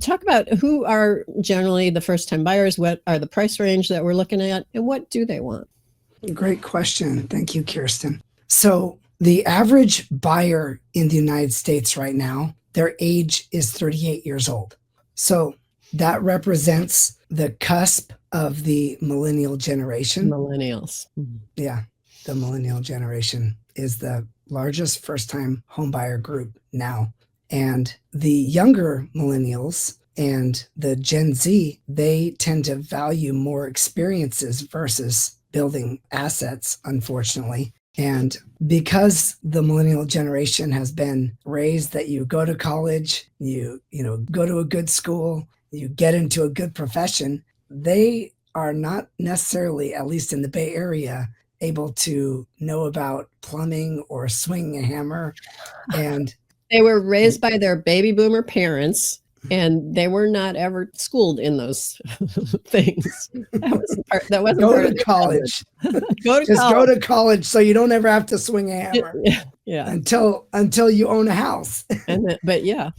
talk about who are generally the first-time buyers, what are the price range that we're looking at, and what do they want? Great question. Thank you, Kirsten. So the average buyer in the United States right now, their age is 38 years old. So that represents the cusp of the millennial generation. Millennials. Yeah, the millennial generation is the largest first-time homebuyer group now. And the younger millennials and the Gen Z, they tend to value more experiences versus building assets, unfortunately. And because the millennial generation has been raised that you go to college, you go to a good school, you get into a good profession, they are not necessarily, at least in the Bay Area, able to know about plumbing or swinging a hammer. And they were raised by their baby boomer parents, and they were not ever schooled in those things. That wasn't go part to of college. Go to college so you don't ever have to swing a hammer. Yeah. Until you own a house. But yeah.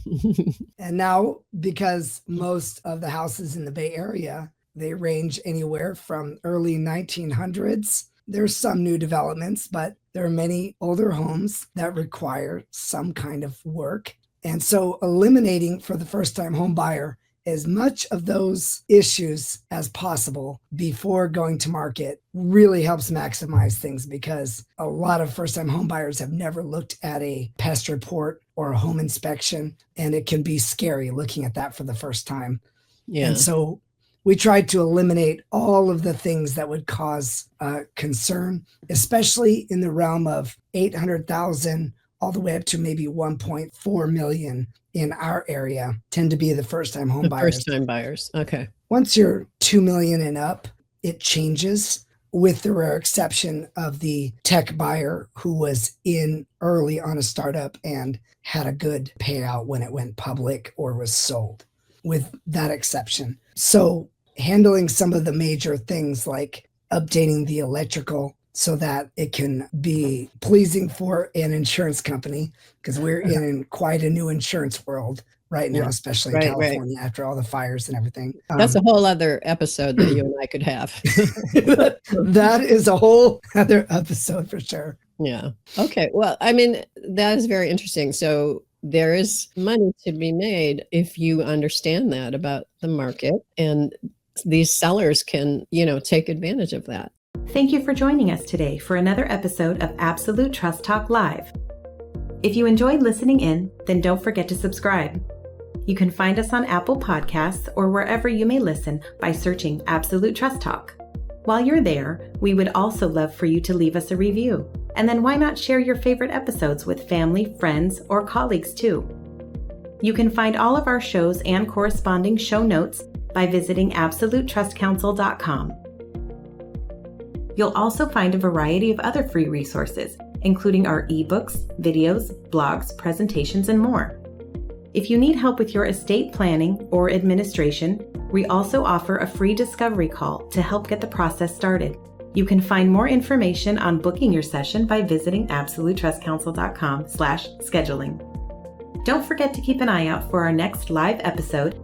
And now, because most of the houses in the Bay Area, they range anywhere from early 1900s. There's some new developments, but there are many older homes that require some kind of work. And so eliminating for the first-time home buyer as much of those issues as possible before going to market really helps maximize things, because a lot of first-time home buyers have never looked at a pest report or a home inspection, and it can be scary looking at that for the first time. Yeah. And so we tried to eliminate all of the things that would cause concern, especially in the realm of 800,000 all the way up to maybe 1.4 million in our area tend to be the first-time home buyers. First-time buyers. Okay. Once you're 2 million and up, it changes, with the rare exception of the tech buyer who was in early on a startup and had a good payout when it went public or was sold, with that exception. So handling some of the major things like updating the electrical so that it can be pleasing for an insurance company, because we're in quite a new insurance world right now, especially in California, after all the fires and everything. That's a whole other episode that you and I could have. That is a whole other episode for sure. Yeah. Okay. Well, I mean, that is very interesting. So there is money to be made if you understand that about the market, and these sellers can, take advantage of that. Thank you for joining us today for another episode of Absolute Trust Talk Live. If you enjoyed listening in, then don't forget to subscribe. You can find us on Apple Podcasts or wherever you may listen by searching Absolute Trust Talk. While you're there, we would also love for you to leave us a review. And then why not share your favorite episodes with family, friends, or colleagues too? You can find all of our shows and corresponding show notes by visiting absolutetrustcounsel.com. You'll also find a variety of other free resources, including our ebooks, videos, blogs, presentations, and more. If you need help with your estate planning or administration, we also offer a free discovery call to help get the process started. You can find more information on booking your session by visiting absolutetrustcounsel.com/scheduling. Don't forget to keep an eye out for our next live episode.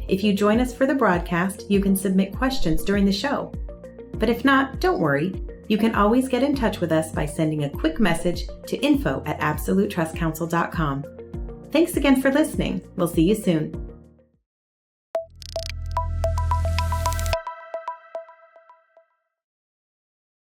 If you join us for the broadcast, you can submit questions during the show. But if not, don't worry. You can always get in touch with us by sending a quick message to info@absolutetrustcounsel.com. Thanks again for listening. We'll see you soon.